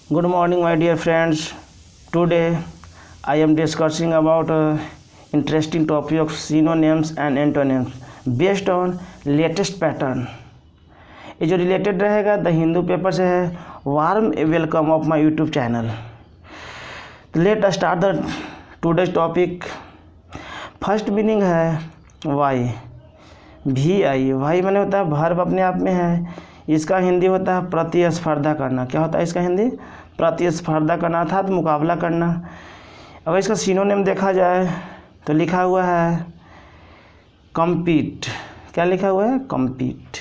Good morning, my dear friends. Today I am discussing about interesting topic of synonyms and antonyms based on latest pattern. ये जो related रहेगा the Hindu paper से है. Warm welcome of my YouTube channel. Let us start the today's topic. First meaning है Y. Y मैंने होता है verb अपने आप में है. इसका हिंदी होता है प्रतिस्पर्धा करना. क्या होता है इसका हिंदी? प्रतिस्पर्धा करना अर्थात मुकाबला करना. अगर इसका सिनोनिम देखा जाए तो लिखा हुआ है कम्पीट. क्या लिखा हुआ है? कम्पीट.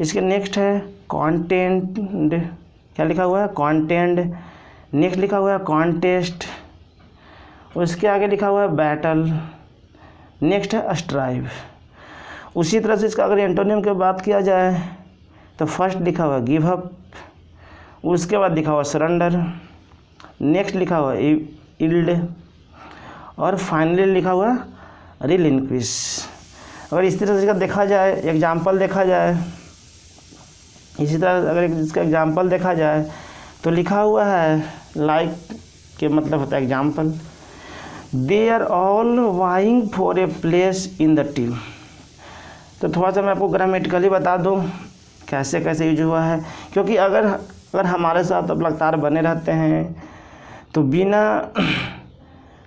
इसके नेक्स्ट है कॉन्टेंट. क्या लिखा हुआ है? कॉन्टेंट. नेक्स्ट लिखा हुआ है कॉन्टेस्ट. उसके आगे लिखा हुआ है बैटल. नेक्स्ट है स्ट्राइव. उसी तरह से इसका अगर एंटोनिम की बात किया जाए तो फर्स्ट लिखा हुआ गिव अप. उसके बाद लिखा हुआ सरेंडर. नेक्स्ट लिखा हुआ इल्ड. और फाइनली लिखा हुआ रिलिंक्विश. अगर इस तरह से इसका देखा जाए, एग्जाम्पल देखा जाए, इसी तरह अगर इसका एग्जाम्पल देखा जाए तो लिखा हुआ है लाइक के मतलब होता है example. They are all vying for a place in the team. तो थोड़ा सा मैं आपको ग्रामेटिकली बता दूं कैसे कैसे यूज हुआ है, क्योंकि अगर हमारे साथ अब लगातार बने रहते हैं तो बिना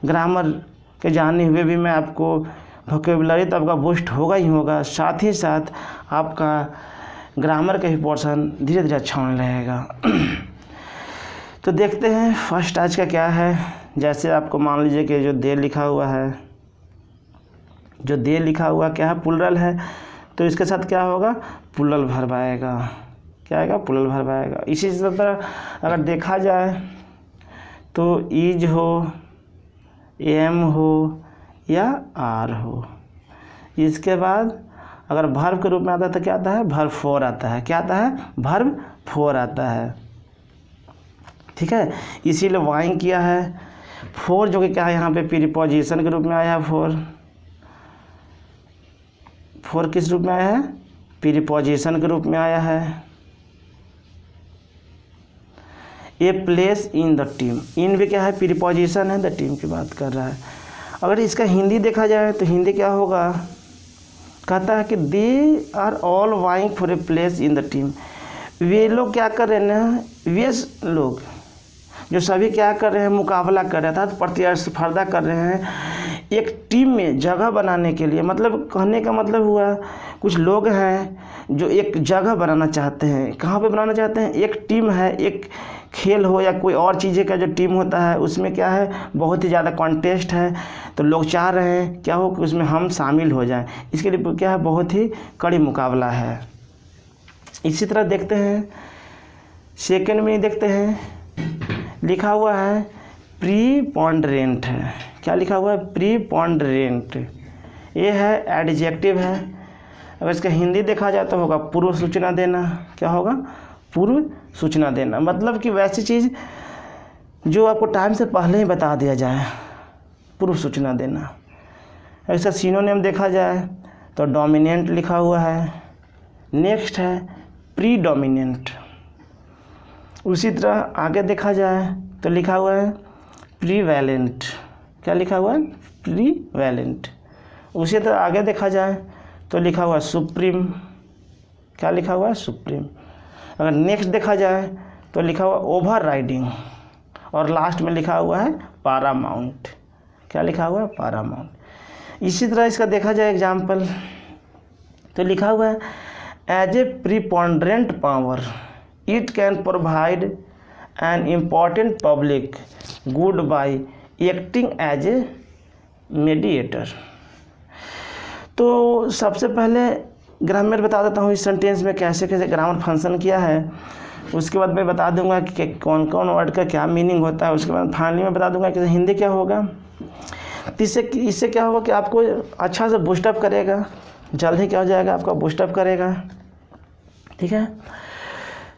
ग्रामर के जाने हुए भी मैं आपको वोकेबुलरी तो आपका बूस्ट होगा ही होगा, साथ ही साथ आपका ग्रामर का ही पोर्शन धीरे धीरे अच्छा होने लगेगा. तो देखते हैं फर्स्ट आज का क्या है. जैसे आपको मान लीजिए कि जो दे लिखा हुआ है, जो दे लिखा हुआ क्या है? प्लुरल है. तो इसके साथ क्या होगा? प्लुरल वर्ब आएगा. क्या आएगा? प्लुरल वर्ब आएगा. इसी तरह अगर देखा जाए तो इज हो, एम हो या आर हो. इसके बाद अगर वर्ब के रूप में आता है तो क्या आता है? वर्ब फोर आता है. क्या आता है? वर्ब फोर आता है. ठीक है, इसीलिए वाइंग किया है. फोर जो कि क्या है यहाँ पे प्रीपोजिशन के रूप में आया है. फोर किस रूप में आया है? प्रीपोजिशन के रूप में आया है. A place in the team. इन भी क्या है? प्रीपोजिशन है. द टीम की बात कर रहा है. अगर इसका हिंदी देखा जाए तो हिंदी क्या होगा? कहता है कि they are all vying for a place in the team. वे लोग क्या कर रहे हैं ना, वे लोग जो सभी क्या कर रहे हैं? मुकाबला कर रहे हैं अर्थात प्रतिस्पर्धा कर रहे हैं एक टीम में जगह बनाने के लिए. मतलब कहने का मतलब हुआ कुछ लोग हैं जो एक जगह बनाना चाहते हैं. कहाँ पे बनाना चाहते हैं? एक टीम है, एक खेल हो या कोई और चीज़ें का जो टीम होता है उसमें क्या है? बहुत ही ज़्यादा कॉन्टेस्ट है. तो लोग चाह रहे हैं क्या हो कि उसमें हम शामिल हो जाएं. इसके लिए क्या है? बहुत ही कड़ी मुकाबला है. इसी तरह देखते हैं सेकेंड में देखते हैं लिखा हुआ है प्रीपोंडरेंट है. क्या लिखा हुआ है? प्रीपोंडरेंट. ये है एडजेक्टिव है. अगर इसका हिंदी देखा जाए तो होगा पूर्व सूचना देना. क्या होगा? पूर्व सूचना देना. मतलब कि वैसी चीज़ जो आपको टाइम से पहले ही बता दिया जाए, पूर्व सूचना देना. अगर इसका सिनोनिम देखा जाए तो डोमिनेंट लिखा हुआ है. नेक्स्ट है प्रीडोमिनेंट. उसी तरह आगे देखा जाए तो लिखा हुआ है प्रीवैलेंट. क्या लिखा हुआ है? प्रीवैलेंट. उसी तरह आगे देखा जाए तो लिखा हुआ है सुप्रीम. क्या लिखा हुआ है? सुप्रीम. अगर नेक्स्ट देखा जाए तो लिखा हुआ ओवर राइडिंग. और लास्ट में लिखा हुआ है पारामाउंट. क्या लिखा हुआ है? पारामाउंट. इसी तरह इसका देखा जाए एग्जाम्पल तो लिखा हुआ है as a preponderant power it can provide an important public good by acting as a mediator. तो सबसे पहले ग्रामर बता देता हूँ इस सेंटेंस में कैसे कैसे ग्रामर फंक्शन किया है. उसके बाद मैं बता दूंगा कि कौन कौन वर्ड का क्या मीनिंग होता है. उसके बाद फाइनली मैं बता दूंगा कि हिंदी क्या होगा. इससे क्या होगा कि आपको अच्छा से बूस्टअप करेगा. जल्द ही क्या हो जाएगा? आपका बूस्टअप करेगा. ठीक है,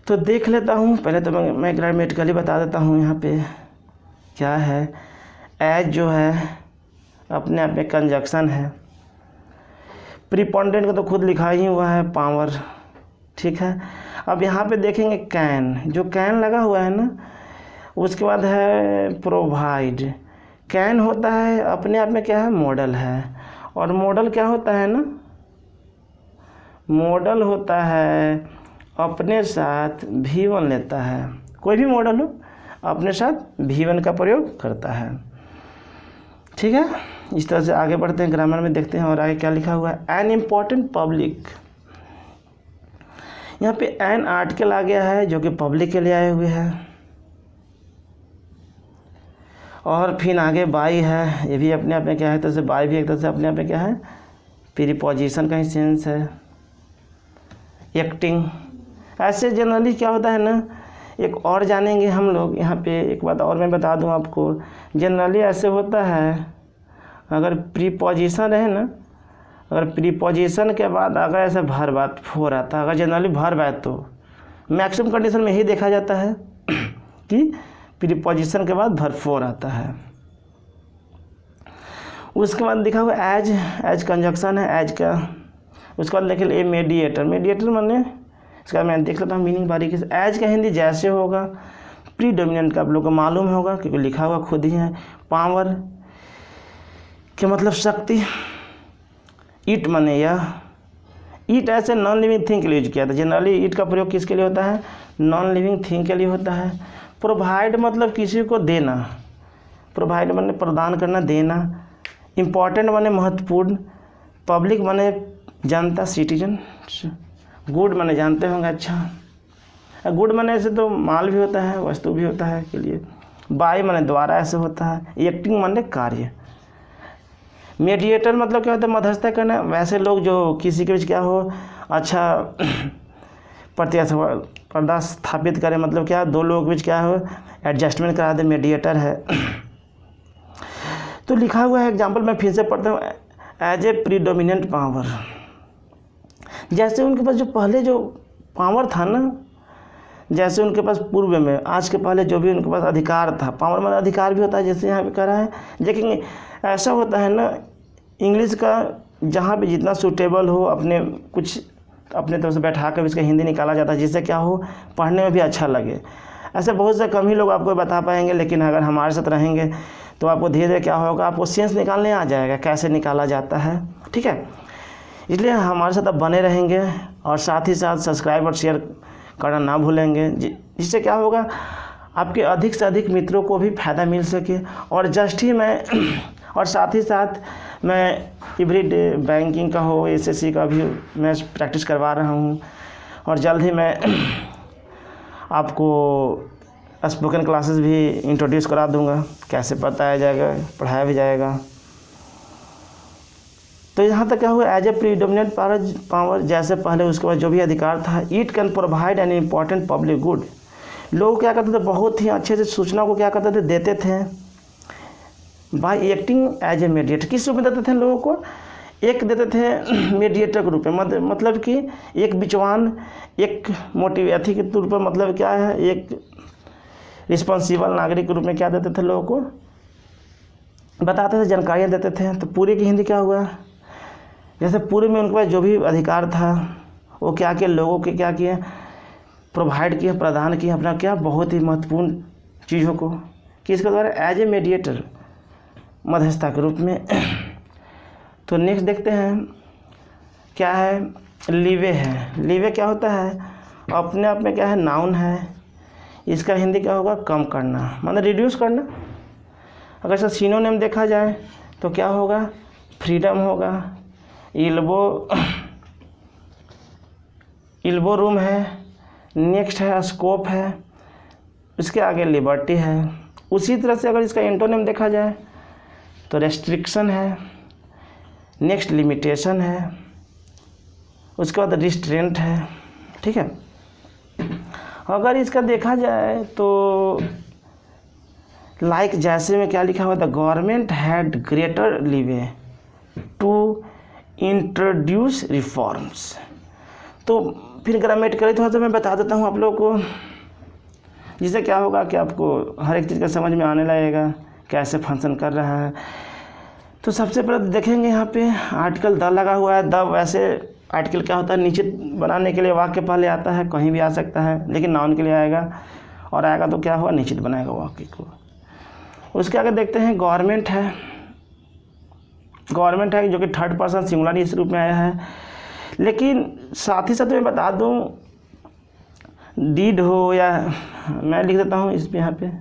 तो देख लेता हूँ. पहले तो मैं ग्रामेटिकली बता देता हूँ यहाँ पे क्या है. एज जो है अपने आप में कंजक्शन है. प्रीपोंडेंट का तो खुद लिखा ही हुआ है पावर. ठीक है, अब यहाँ पे देखेंगे कैन, जो कैन लगा हुआ है ना, उसके बाद है प्रोवाइड। कैन होता है अपने आप में क्या है, मॉडल है, और मॉडल क्या होता है ना, मॉडल होता है अपने साथ V1 लेता है, कोई भी मॉडल हो अपने साथ V1 का प्रयोग करता है। ठीक है, इस तरह से आगे बढ़ते हैं, ग्रामर में देखते हैं और आगे क्या लिखा हुआ है। एन इम्पॉर्टेंट पब्लिक, यहाँ पे एन आर्टिकल आ गया है जो कि पब्लिक के लिए आए हुए हैं, और फिर आगे बाई है, ये भी अपने आप में क्या है, तरह से बाई भी एक तरह से अपने आप में क्या है, प्रीपोजिशन का ही सेंस है। एक्टिंग, ऐसे जनरली क्या होता है ना, एक और जानेंगे हम लोग यहाँ पे। एक बात और मैं बता दूँ आपको, जनरली ऐसे होता है, अगर प्रीपोजिशन रहे ना, अगर प्रीपोजिशन के बाद अगर ऐसे वर्ब बात हो रहा था, अगर जनरली वर्ब है तो मैक्सिमम कंडीशन में ही देखा जाता है कि प्रीपोजिशन के बाद वर्ब फोर आता है। उसके बाद दिखा हुआ एज, एज कंजक्शन है एज का। उसके बाद देखिए ए मेडिएटर, मेडिएटर माने, इसका मैं देख लेता हूँ मीनिंग बारीकी से। एज का हिंदी जैसे होगा, प्रीडोमिनेंट का आप लोग को मालूम होगा क्योंकि लिखा हुआ खुद ही है। पावर के मतलब शक्ति। ईट माने यह, ईट ऐसे नॉन लिविंग थिंग के लिए यूज किया था। जनरली ईट का प्रयोग किसके लिए होता है, नॉन लिविंग थिंग के लिए होता है। प्रोवाइड मतलब किसी को देना, प्रोवाइड माने प्रदान करना, देना। इम्पॉर्टेंट माने महत्वपूर्ण। पब्लिक माने जनता, सिटीजन। गुड माने जानते होंगे, अच्छा। गुड माने ऐसे तो माल भी होता है, वस्तु भी होता है के लिए। बाय माने द्वारा ऐसे होता है। एक्टिंग माने कार्य। मीडिएटर मतलब क्या होता है, मध्यस्थता करना। वैसे लोग जो किसी के बीच क्या हो, अच्छा प्रतिस्पर्धा स्थापित करें, मतलब क्या, दो लोगों के बीच क्या हो, एडजस्टमेंट करा दे, मीडिएटर है। तो लिखा हुआ है एग्जाम्पल मैं फिर से पढ़ता हूँ। एज ए प्रीडोमिनेंट पावर, जैसे उनके पास जो पहले जो पावर था ना, जैसे उनके पास पूर्व में, आज के पहले जो भी उनके पास अधिकार था, पावर में अधिकार भी होता है, जैसे यहाँ पे कह रहा है। लेकिन ऐसा होता है ना, इंग्लिश का जहाँ पे जितना सूटेबल हो, अपने कुछ अपने तरफ से बैठा कर इसका हिंदी निकाला जाता है, जिससे क्या हो, पढ़ने में भी अच्छा लगे। ऐसे बहुत से कम ही लोग आपको बता पाएंगे, लेकिन अगर हमारे साथ रहेंगे तो आपको धीरे धीरे क्या होगा, आपको सेंस निकालने आ जाएगा, कैसे निकाला जाता है। ठीक है, इसलिए हमारे साथ आप बने रहेंगे, और साथ ही साथ सब्सक्राइब और शेयर करना ना भूलेंगे, जिससे क्या होगा, आपके अधिक से अधिक मित्रों को भी फ़ायदा मिल सके। और जस्ट ही मैं और साथ ही साथ मैं एवरीडे बैंकिंग का हो, एसएससी का भी मैं प्रैक्टिस करवा रहा हूँ, और जल्द ही मैं आपको स्पोकन क्लासेस भी इंट्रोड्यूस करा दूँगा, कैसे बताया जाएगा, पढ़ाया भी जाएगा। तो यहाँ तक क्या हुआ, एज ए प्रीडोमिनेंट पावर, जैसे पहले उसके बाद जो भी अधिकार था। It can provide an important public good, लोग क्या करते थे, बहुत ही अच्छे से सूचना को क्या करते थे, देते थे। By acting as a mediator, किस रूप में देते थे लोगों को, एक देते थे मीडिएटर के रूप में, मतलब कि एक बिचवान, एक मोटिव अथी के तौर पर, मतलब क्या है, एक रिस्पॉन्सिबल नागरिक के रूप में क्या देते थे, लोगों को बताते थे, जानकारियाँ देते थे। तो पूरे की हिंदी क्या हुआ, जैसे पूर्व में उनके पास जो भी अधिकार था वो क्या किया, लोगों के क्या किए, प्रोवाइड किया, प्रदान किया अपना क्या, बहुत ही महत्वपूर्ण चीज़ों को, किसके द्वारा, एज ए मीडिएटर, मध्यस्थता के रूप में। तो नेक्स्ट देखते हैं क्या है, लीवे है। लीवे क्या होता है, अपने आप में क्या है, नाउन है। इसका हिंदी क्या होगा, कम करना, मतलब रिड्यूस करना। अगर इसका सिनोनिम देखा जाए तो क्या होगा, फ्रीडम होगा। इल्बो रूम है। नेक्स्ट है स्कोप है, इसके आगे लिबर्टी है। उसी तरह से अगर इसका एंटोनिम देखा जाए तो रेस्ट्रिक्शन है। नेक्स्ट लिमिटेशन है, उसके बाद रिस्ट्रेंट है। ठीक है, अगर इसका देखा जाए तो लाइक जैसे में क्या लिखा हुआ था, government had greater leeway to introduce reforms. तो फिर ग्रामेटिकली थोड़ा सा मैं बता देता हूँ आप लोगों को, जिससे क्या होगा कि आपको हर एक चीज़ का समझ में आने लगेगा कैसे फंक्शन कर रहा है। तो सबसे पहले देखेंगे यहाँ पे आर्टिकल द लगा हुआ है। द वैसे आर्टिकल क्या होता है, निश्चित बनाने के लिए वाक्य पहले आता है, कहीं भी आ सकता है, लेकिन नाउन के लिए आएगा, और आएगा तो क्या हुआ, निश्चित बनाएगा वाक्य को। उसके आगे देखते हैं गवर्नमेंट है। गवर्नमेंट है जो कि थर्ड पर्सन सिंगुलर इस रूप में आया है, लेकिन साथ ही साथ मैं बता दूं, डीड हो या मैं लिख देता हूँ इस पे, यहाँ पे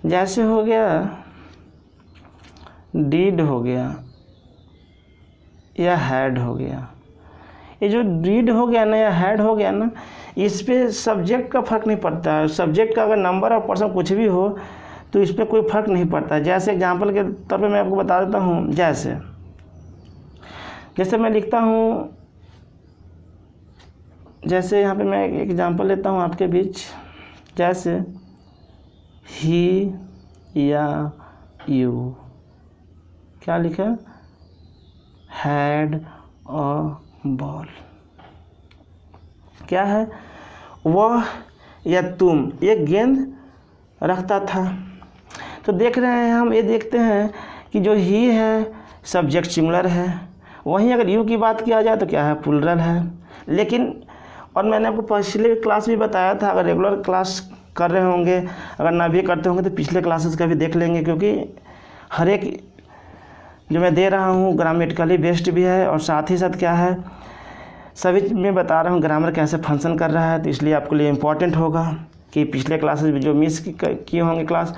जैसे हो गया डीड हो गया या हैड हो गया। ये जो डीड हो गया ना या हैड हो गया ना, इस पे सब्जेक्ट का फ़र्क नहीं पड़ता है। सब्जेक्ट का अगर नंबर और पर्सन कुछ भी हो तो इस पर कोई फ़र्क नहीं पड़ता है। जैसे एग्जांपल के तौर पे मैं आपको बता देता हूँ, जैसे मैं लिखता हूँ, जैसे यहाँ पे मैं एक एग्जांपल लेता हूँ आपके बीच, जैसे ही या यू, क्या लिखा, हैड अ बॉल, क्या है, वह या तुम एक गेंद रखता था। तो देख रहे हैं हम, ये देखते हैं कि जो ही है सब्जेक्ट सिंगुलर है, वहीं अगर यू की बात किया जाए तो क्या है, प्लूरल है। लेकिन और मैंने आपको पिछले क्लास भी बताया था, अगर रेगुलर क्लास कर रहे होंगे, अगर ना भी करते होंगे तो पिछले क्लासेस का भी देख लेंगे, क्योंकि हर एक जो मैं दे रहा हूँ ग्रामेटिकली बेस्ड भी है, और साथ ही साथ क्या है, सभी में बता रहा हूँ ग्रामर कैसे फंक्शन कर रहा है। तो इसलिए आपके लिए इम्पॉर्टेंट होगा कि पिछले क्लासेस जो मिस किए होंगे क्लास,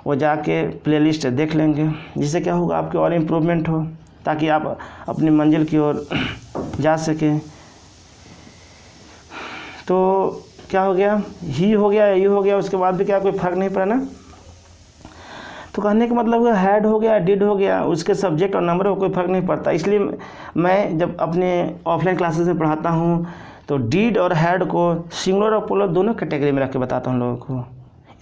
वो जाके प्लेलिस्ट देख लेंगे, जिससे क्या होगा, आपके और इम्प्रूवमेंट हो, ताकि आप अपनी मंजिल की ओर जा सकें। तो क्या हो गया, ही हो गया, यू हो गया, उसके बाद भी क्या कोई फ़र्क नहीं पड़ा ना। तो कहने का मतलब हैड हो गया, डिड हो गया, उसके सब्जेक्ट और नंबर को कोई फ़र्क नहीं पड़ता। इसलिए मैं जब अपने ऑफलाइन क्लासेस में पढ़ाता हूँ तो डिड और हैड को सिंगुलर और प्लूरल दोनों कैटेगरी में रख के बताता हूँ लोगों को।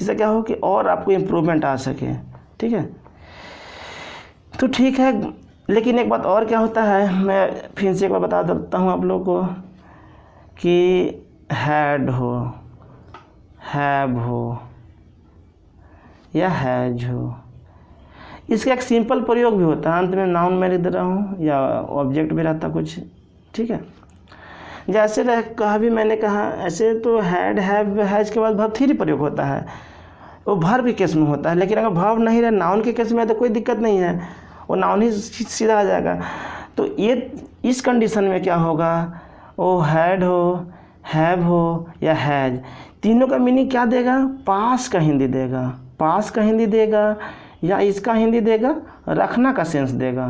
इससे क्या हो कि और आपको इम्प्रूवमेंट आ सके, ठीक है। तो ठीक है, लेकिन एक बात और क्या होता है, मैं फिर से एक बार बता देता हूँ आप लोगों को कि हैड हो, हैव हो या हैज हो, इसका एक सिंपल प्रयोग भी होता है, अंत में नाउन में लिख दे रहा हूँ या ऑब्जेक्ट भी रहता कुछ, ठीक है। जैसे कहा भी मैंने कहा, ऐसे तो हैड, हैव, हैज के बाद वर्ब थ्री प्रयोग होता है, वो वर्ब के केस में होता है। लेकिन अगर वर्ब नहीं रहे, नाउन के केस में तो कोई दिक्कत नहीं है, वो नाउन ही सीधा आ जाएगा। तो ये इस कंडीशन में क्या होगा, वो हैड हो, हैव हो या हैज, तीनों का मीनिंग क्या देगा, पास का हिंदी देगा, पास का हिंदी देगा, या इसका हिंदी देगा रखना का सेंस देगा।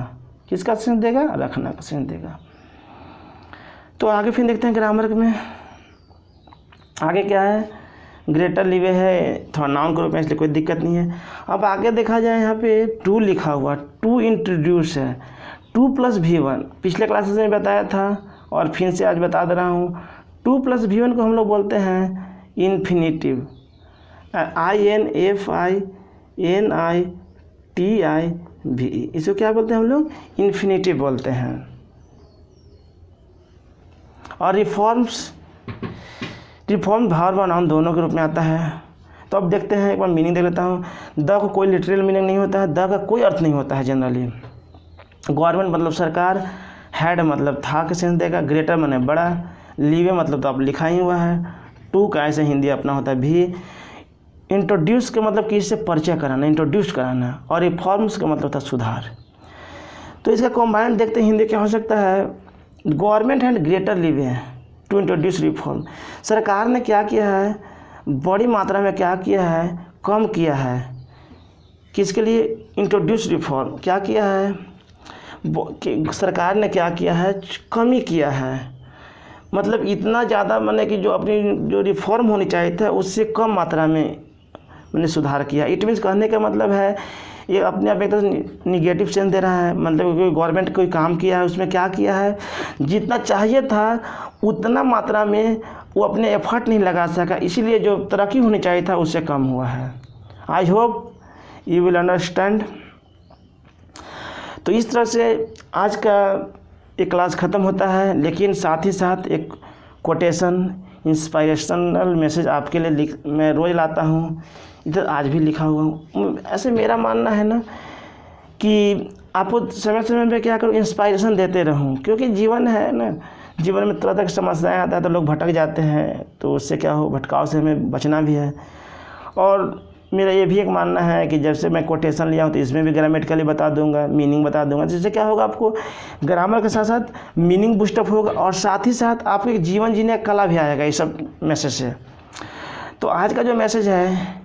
किसका सेंस देगा, रखना का सेंस देगा। तो आगे फिर देखते हैं ग्रामर में आगे क्या है, ग्रेटर लिवे है, थोड़ा नाउन के रूप में, इसलिए कोई दिक्कत नहीं है। अब आगे देखा जाए, यहाँ पे टू लिखा हुआ, टू इंट्रोड्यूस है, 2 + V1 पिछले क्लासेस में बताया था और फिर से आज बता दे रहा हूँ। 2 + V1 को हम लोग बोलते हैं इन्फिनिटिव, INFINITIV, इसको क्या बोलते हैं हम लोग, इन्फिनिटिव बोलते हैं। और रिफॉर्म भार्ब और नाउन दोनों के रूप में आता है। तो अब देखते हैं, एक बार मीनिंग देख लेता हूँ। द को कोई लिटरल मीनिंग नहीं होता है, द का कोई अर्थ नहीं होता है जनरली। गवर्नमेंट मतलब सरकार, हैड मतलब था के सेंस देगा, ग्रेटर माने बड़ा, लीवे मतलब तो आप लिखा ही हुआ है, टू का ऐसे हिंदी अपना होता है भी, इंट्रोड्यूस के मतलब किसी से परिचय कराना, इंट्रोड्यूस कराना, और रिफॉर्म्स का मतलब था सुधार। तो इसका कॉम्बाइंड देखते हैं हिंदी क्या हो सकता है, गवर्नमेंट एंड ग्रेटर लीवे है टू इंट्रोड्यूस रिफॉर्म। सरकार ने क्या किया है, बड़ी मात्रा में क्या किया है, कम किया है, किसके लिए, इंट्रोड्यूस रिफॉर्म, क्या किया है, सरकार ने क्या किया है, कमी किया है, मतलब इतना ज़्यादा मैंने कि जो अपनी जो रिफॉर्म होनी चाहिए था उससे कम मात्रा में मैंने सुधार किया। इट मीन्स कहने का मतलब है, ये अपने आप एक तरह निगेटिव सेंस दे रहा है, मतलब कोई गवर्नमेंट कोई काम किया है, उसमें क्या किया है, जितना चाहिए था उतना मात्रा में वो अपने एफर्ट नहीं लगा सका, इसीलिए जो तरक्की होनी चाहिए था उससे कम हुआ है। I hope you will understand. तो इस तरह से आज का एक क्लास ख़त्म होता है, लेकिन साथ ही साथ एक कोटेशन, इंस्पायरेशनल मैसेज आपके लिए मैं रोज़ लाता हूँ, इधर आज भी लिखा हुआ हूँ। ऐसे मेरा मानना है ना कि आपको समय समय पे क्या करूँ, इंस्पायरेशन देते रहूँ, क्योंकि जीवन है ना, जीवन में तरह तरह की समस्याएं आता है तो लोग भटक जाते हैं, तो उससे क्या हो, भटकाव से हमें बचना भी है। और मेरा ये भी एक मानना है कि जब से मैं कोटेशन लिया हूँ तो इसमें भी ग्रामेटिकली बता दूंगा, मीनिंग बता दूंगा, जिससे क्या होगा, आपको ग्रामर के साथ साथ मीनिंग बूस्टअप होगा और साथ ही साथ आपको एक जीवन जीने का कला भी आएगा इस सब मैसेज से। तो आज का जो मैसेज है,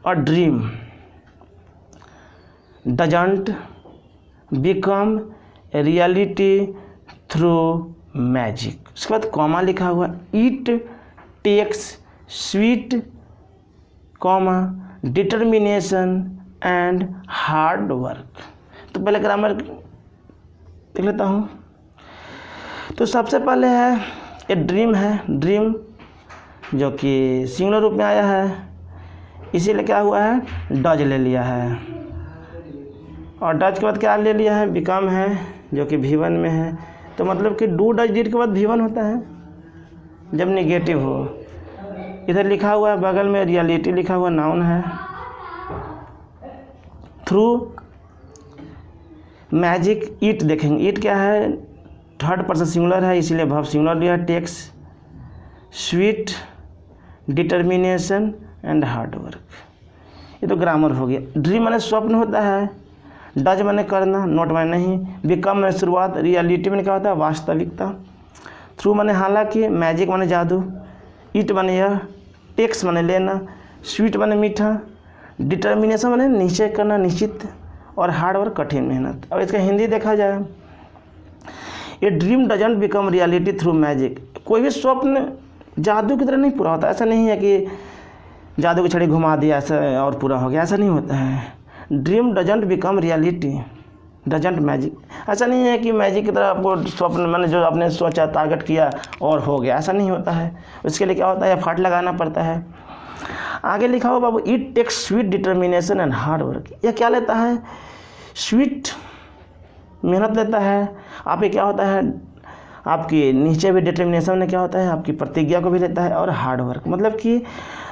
a dream doesn't become reality through magic. उसके बाद कॉमा लिखा हुआ, it takes sweat comma determination and hard work. तो पहले ग्रामर देख लेता हूँ। तो सबसे पहले है ए ड्रीम है, ड्रीम जो कि सिंगुलर रूप में आया है, इसीलिए क्या हुआ है, डज ले लिया है। और डज के बाद क्या ले लिया है, बिकम है जो कि V1 में है। तो मतलब कि डू डज डिड के बाद V1 होता है जब नेगेटिव हो। इधर लिखा हुआ है बगल में रियलिटी लिखा हुआ, नाउन है। थ्रू मैजिक, ईट देखेंगे, ईट क्या है, थर्ड पर्सन सिंगुलर है, इसीलिए वर्ब सिंगुलर लिया। Takes sweat determination and hard work, ये तो ग्रामर हो गया। ड्रीम माने स्वप्न होता है, डज माने करना, नोट माने नहीं, बिकम माने शुरुआत, रियलिटी माने क्या होता है, वास्तविकता। थ्रू माने हालांकि, मैजिक माने जादू, ईट माने यह, टेक्स माने लेना, स्वीट माने मीठा, डिटर्मिनेशन माने निश्चय करना, निश्चित, और हार्ड वर्क कठिन मेहनत। अब इसका हिंदी देखा जाए, ये dream doesn't become reality through magic. कोई भी स्वप्न जादू की तरह नहीं पूरा होता। ऐसा नहीं है कि जादू की छड़ी घुमा दिया ऐसा और पूरा हो गया, ऐसा नहीं होता है। Dream doesn't become reality doesn't magic, ऐसा नहीं है कि मैजिक की तरह आपको स्वप्न मैंने जो आपने सोचा टारगेट किया और हो गया, ऐसा नहीं होता है। उसके लिए क्या होता है, एफर्ट लगाना पड़ता है। आगे लिखा हुआ बाबू, it takes sweat determination and hard work. यह क्या लेता है, स्वीट मेहनत लेता है। आप ये क्या होता है, आपकी नीचे भी डिटर्मिनेशन में क्या होता है, आपकी प्रतिज्ञा को भी लेता है। और हार्ड वर्क मतलब कि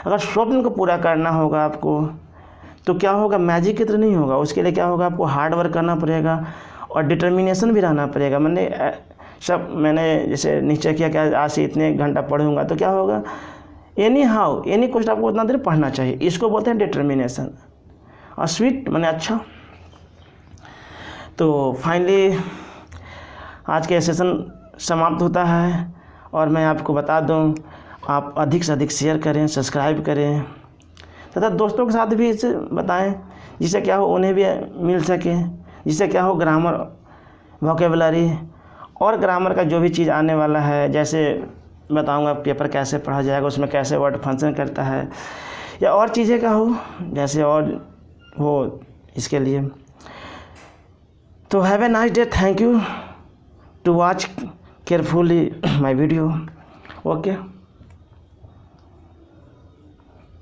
अगर स्वप्न को पूरा करना होगा आपको तो क्या होगा, मैजिक की तरह नहीं होगा। उसके लिए क्या होगा, आपको हार्ड वर्क करना पड़ेगा और डिटर्मिनेशन भी रहना पड़ेगा। मैंने जैसे निश्चय किया कि आज से इतने घंटा पढ़ूंगा, तो क्या होगा, एनी हाउ एनी कुछ आपको उतना देर पढ़ना चाहिए, इसको बोलते हैं डिटर्मिनेशन। और स्वीट माने अच्छा। तो फाइनली आज के सेशन समाप्त होता है। और मैं आपको बता दूं, आप अधिक से अधिक शेयर करें, सब्सक्राइब करें तथा दोस्तों के साथ भी इसे बताएं, जिससे क्या हो, उन्हें भी मिल सके, जिससे क्या हो, ग्रामर, वोकेबलरी और ग्रामर का जो भी चीज़ आने वाला है, जैसे बताऊंगा पेपर कैसे पढ़ा जाएगा, उसमें कैसे वर्ड फंक्शन करता है, या और चीज़ें का हो जैसे और हो, इसके लिए। तो have a nice day, thank you to watch carefully my video. Okay.